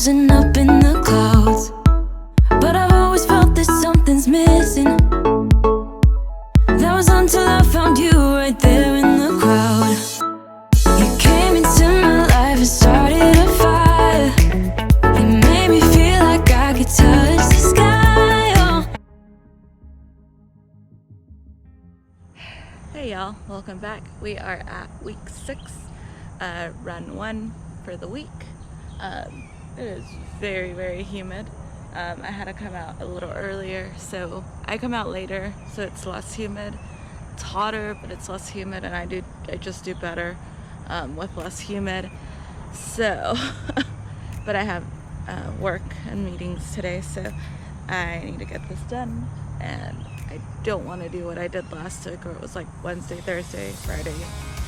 frozen up in the clouds, but I've always felt that something's missing. That was until I found you right there in the crowd. You came into my life and started a fire. You made me feel like I could touch the sky. Oh. Hey y'all, welcome back. We are at week 6, run 1 for the week. It is very, very humid. I had to come out a little earlier, so I come out later, so it's less humid. It's hotter, but it's less humid, and I just do better with less humid. So, but I have work and meetings today, so I need to get this done, and I don't want to do what I did last week, where it was like Wednesday, Thursday, Friday,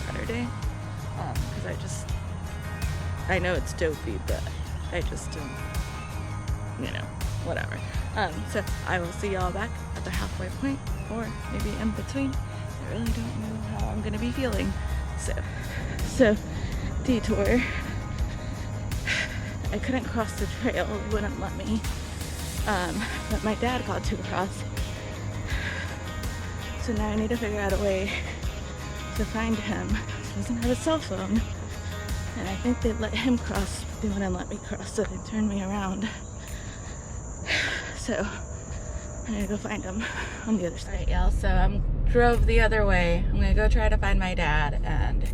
Saturday, because I know it's dopey, but I just don't, whatever. So I will see y'all back at the halfway point, or maybe in between. I really don't know how I'm gonna be feeling. So detour. I couldn't cross the trail, it wouldn't let me. But my dad got to cross. So now I need to figure out a way to find him. He doesn't have a cell phone. And I think they let him cross, but they wouldn't let me cross, so they turned me around. So I need to go find him on the other side. Alright, y'all, so I drove the other way. I'm gonna go try to find my dad and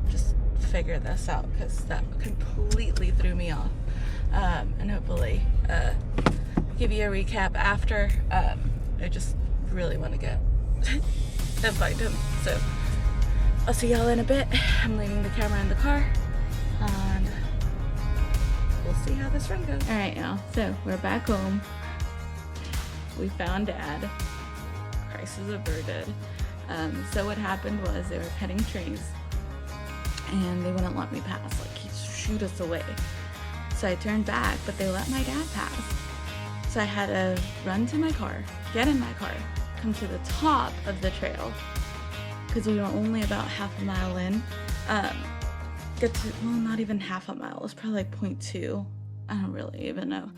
just figure this out, because that completely threw me off. And hopefully give you a recap after. I just really want to get and find him. So I'll see y'all in a bit. I'm leaving the camera in the car, and we'll see how this run goes. Alright, y'all, so we're back home. We found Dad. Crisis averted. So what happened was they were cutting trees, and they wouldn't let me pass. Like, he'd shoot us away. So I turned back, but they let my dad pass. So I had to run to my car, get in my car, come to the top of the trail, because we were only about half a mile in. Not even half a mile. It was probably like 0.2. I don't really even know.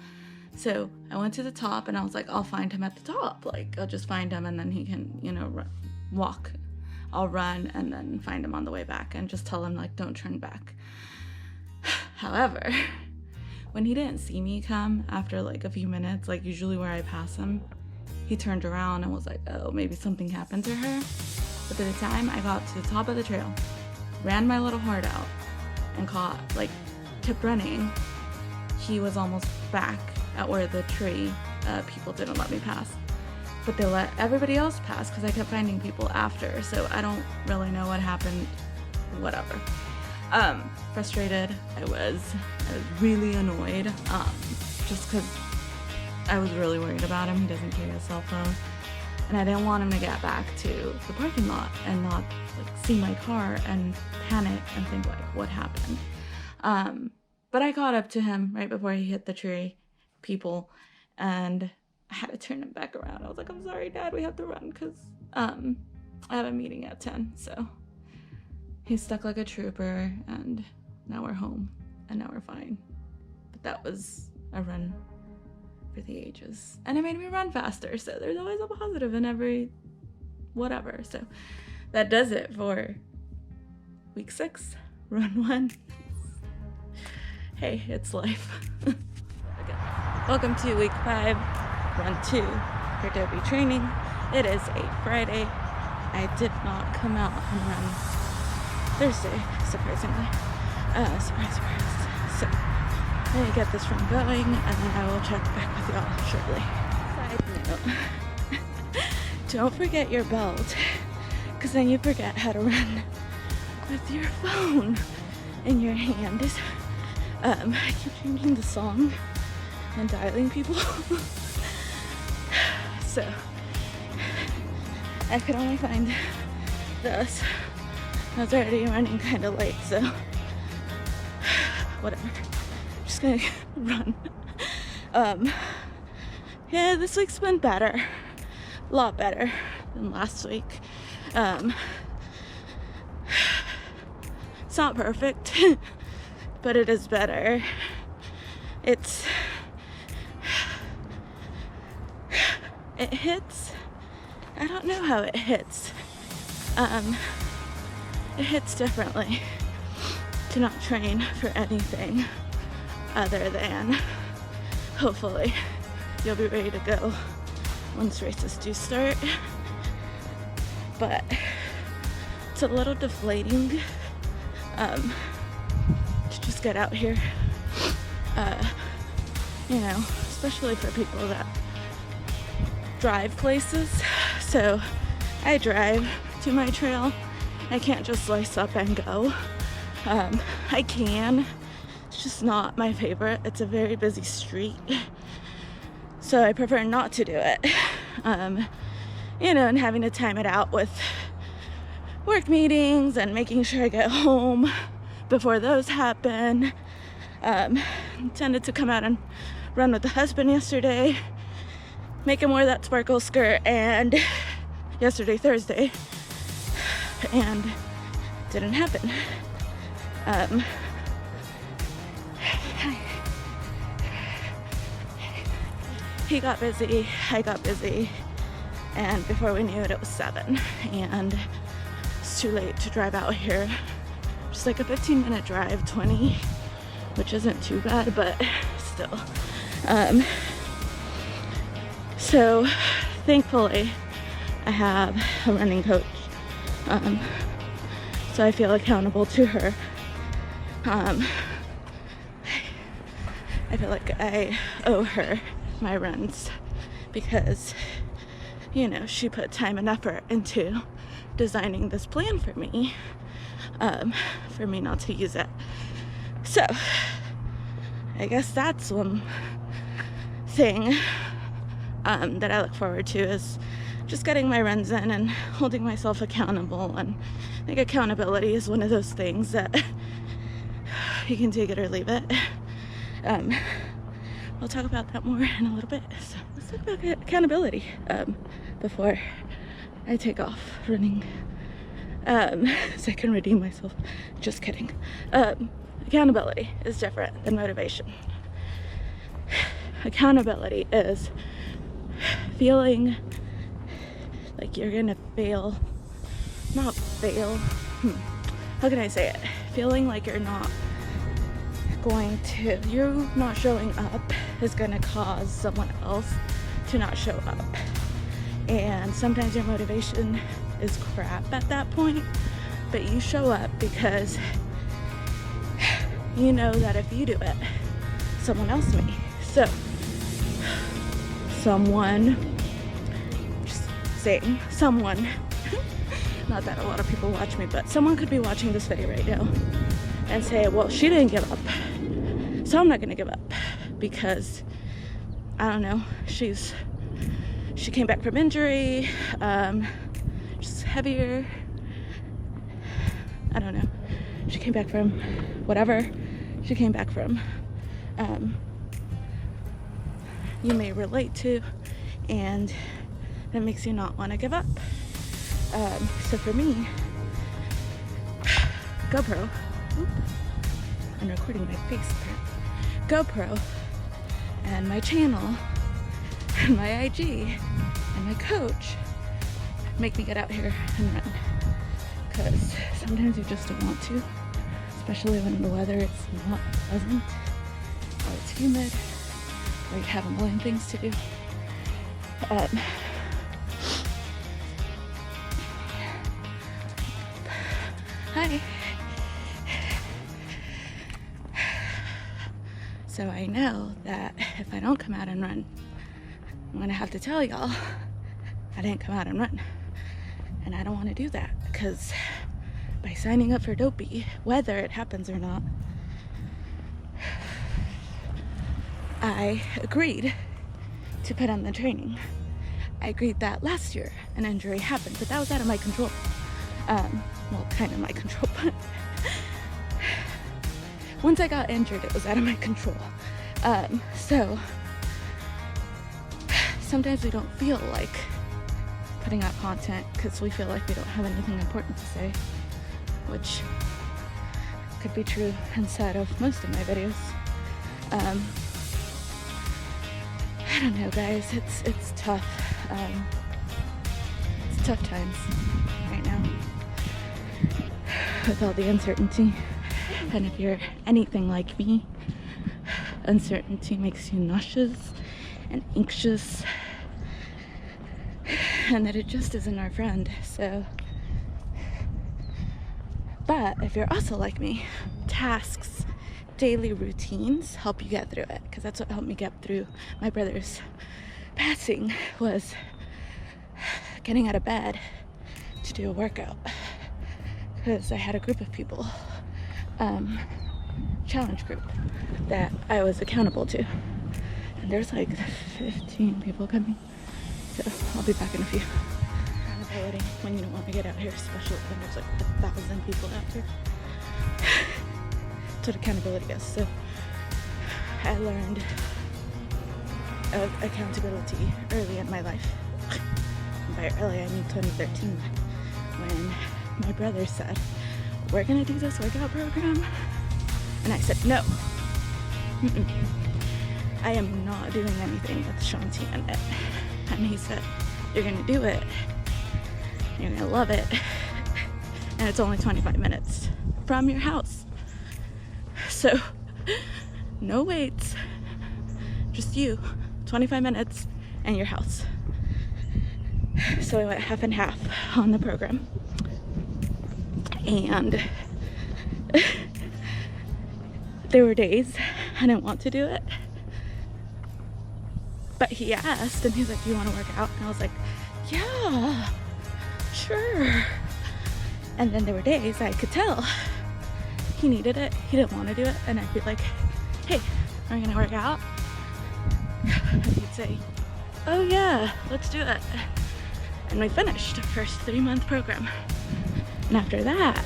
So I went to the top, and I was like, I'll find him at the top. Like, I'll just find him, and then he can, walk. I'll run and then find him on the way back, and just tell him, like, don't turn back. However, when he didn't see me come after like a few minutes, like usually where I pass him, he turned around and was like, oh, maybe something happened to her. But by the time I got to the top of the trail, ran my little heart out, and kept running, he was almost back at where the tree people didn't let me pass. But they let everybody else pass, because I kept finding people after, so I don't really know what happened. Whatever. Frustrated. I was really annoyed, just because I was really worried about him. He doesn't carry a cell phone, and I didn't want him to get back to the parking lot and not see my car and panic and think what happened. But I caught up to him right before he hit the tree people, and I had to turn him back around. I was like, I'm sorry, Dad, we have to run, because I have a meeting at 10. So he stuck like a trooper, and now we're home, and now we're fine. But that was a run for the ages, and it made me run faster, so there's always a positive in every whatever. So that does it for week 6, run 1. Hey, it's life. Okay. Welcome to week 5, run 2 for Dopey training. It is a Friday. I did not come out and run Thursday, surprisingly. Surprise. So let me get this run going, and then I will check back with y'all shortly. Side note, don't forget your belt, because then you forget how to run with your phone in your hand. I keep changing the song and dialing people. So I could only find this. I was already running kind of late, so whatever. I'm just gonna run. Yeah, this week's been better. A lot better than last week. It's not perfect, but it is better. it hits, I don't know how it hits. It hits differently to not train for anything other than hopefully you'll be ready to go once races do start. But it's a little deflating to just get out here, you know, especially for people that drive places. So I drive to my trail. I can't just slice up and go. I can, it's just not my favorite. It's a very busy street, so I prefer not to do it. You know, and having to time it out with work meetings and making sure I get home before those happen. Intended to come out and run with the husband yesterday, make him wear that sparkle skirt, and yesterday, Thursday, and didn't happen. He got busy, I got busy, and before we knew it, it was 7, and it's too late to drive out here. Just like a 15-minute drive, 20, which isn't too bad, but still. So thankfully I have a running coach, so I feel accountable to her. I feel like I owe her my runs because, you know, she put time and effort into designing this plan for me not to use it. So I guess that's one thing that I look forward to, is just getting my runs in and holding myself accountable. And I think accountability is one of those things that you can take it or leave it. We'll talk about that more in a little bit. So let's talk about accountability before I take off running, so I can redeem myself. Just kidding. Accountability is different than motivation. Accountability is feeling like you're gonna fail. Not fail. How can I say it? Feeling like you're not showing up is gonna cause someone else to not show up. And sometimes your motivation is crap at that point, but you show up because you know that if you do it, someone else may. So someone, not that a lot of people watch me, but someone could be watching this video right now and say, well, she didn't give up, so I'm not gonna give up because, I don't know, she came back from injury, just heavier, I don't know, she came back from whatever she came back from, you may relate to, and that makes you not want to give up. So for me, GoPro, I'm recording my face apparently. GoPro and my channel and my IG and my coach make me get out here and run, because sometimes you just don't want to, especially when the weather is not pleasant, or it's humid, or you have a million things to do. Hi. So I know that if I don't come out and run, I'm gonna have to tell y'all I didn't come out and run. And I don't want to do that, because by signing up for Dopey, whether it happens or not, I agreed to put on the training. I agreed that last year an injury happened, but that was out of my control. Well, kind of my control, but once I got injured, it was out of my control. So sometimes we don't feel like putting out content because we feel like we don't have anything important to say, which could be true and said of most of my videos. I don't know, guys. It's tough. It's tough times right now with all the uncertainty. And if you're anything like me, uncertainty makes you nauseous and anxious, and that it just isn't our friend. So, but if you're also like me, tasks, daily routines help you get through it, because that's what helped me get through my brother's passing, was getting out of bed to do a workout, because I had a group of people, challenge group, that I was accountable to, and there's like 15 people coming, so I'll be back in a few. Accountability, when you don't want to get out here, especially when there's like 1,000 people out here. That's what accountability is. So I learned of accountability early in my life. By early, I mean 2013, when my brother said, we're gonna do this workout program, and I said no. I am not doing anything with Shanti in it. And he said, you're gonna do it, you're gonna love it, and it's only 25 minutes from your house. So, no weights, just you, 25 minutes, and your house. So I went half and half on the program. And there were days I didn't want to do it. But he asked, and he's like, do you want to work out? And I was like, yeah, sure. And then there were days I could tell he needed it, he didn't want to do it, and I'd be like, hey, are we gonna work out? And he'd say, oh yeah, let's do it. And we finished our first 3-month program. And after that,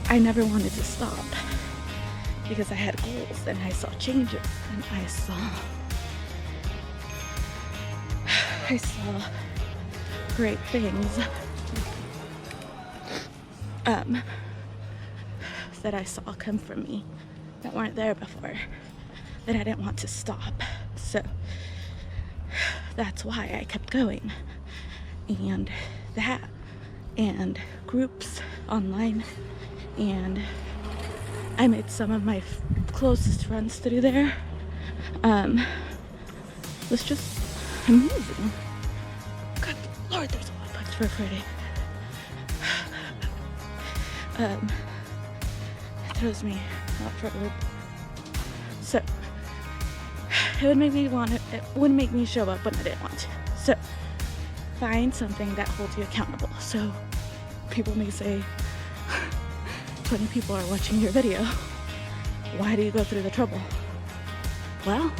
I never wanted to stop, because I had goals and I saw changes, and I saw great things that I saw come from me that weren't there before, that I didn't want to stop. So that's why I kept going. And that, and groups online, and I made some of my closest friends through there. Was just amazing. Good Lord, there's a lot of bugs for Friday. It throws me out for a loop. So it would make me show up when I didn't want to. So find something that holds you accountable. So people may say, 20 people are watching your video. Why do you go through the trouble? Well,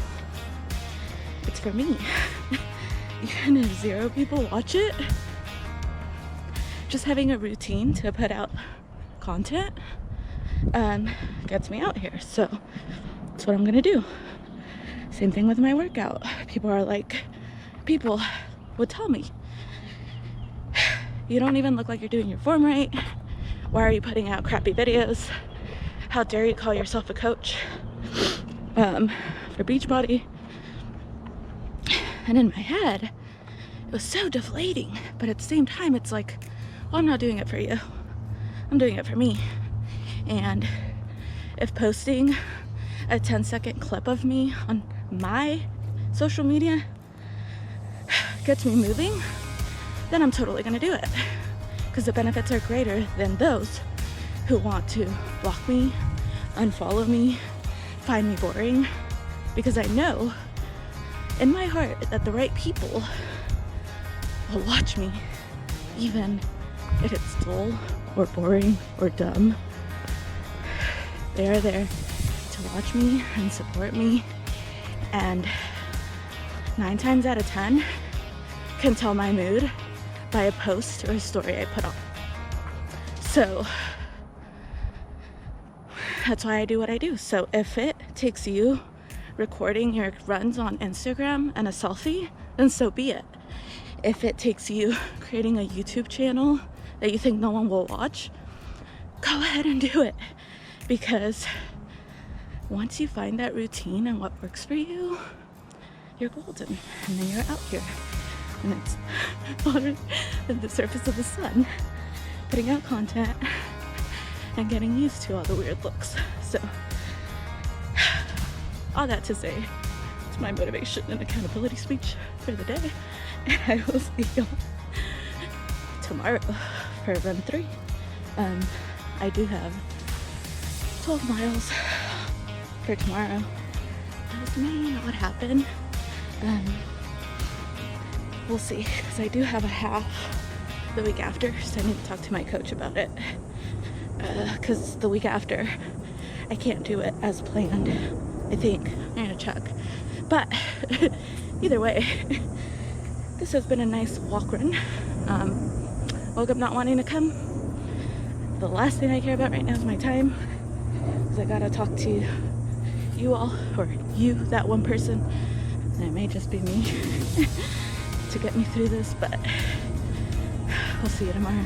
it's for me. Even if 0 people watch it, just having a routine to put out content gets me out here. So that's what I'm gonna do. Same thing with my workout. People would tell me, you don't even look like you're doing your form right. Why are you putting out crappy videos? How dare you call yourself a coach for Beachbody? And in my head, it was so deflating. But at the same time, it's like, well, I'm not doing it for you. I'm doing it for me. And if posting a 10-second clip of me on my social media gets me moving, then I'm totally gonna do it. Because the benefits are greater than those who want to block me, unfollow me, find me boring. Because I know in my heart that the right people will watch me, even if it's dull or boring or dumb. They are there to watch me and support me, and 9 times out of 10 can tell my mood by a post or a story I put on. So that's why I do what I do. So if it takes you recording your runs on Instagram and a selfie, then so be it. If it takes you creating a YouTube channel that you think no one will watch, go ahead and do it. Because once you find that routine and what works for you, you're golden. And then you're out here, and it's hotter than the surface of the sun, putting out content and getting used to all the weird looks. So, all that to say, it's my motivation and accountability speech for the day. And I will see y'all tomorrow for run 3. I do have 12 miles for tomorrow. This may not happen. We'll see, because I do have a half the week after, so I need to talk to my coach about it. Because the week after, I can't do it as planned, I think. I'm gonna check. But either way, this has been a nice walk run. Woke up not wanting to come. The last thing I care about right now is my time, because I gotta talk to you all, or you, that one person, and it may just be me, to get me through this, but we'll see you tomorrow.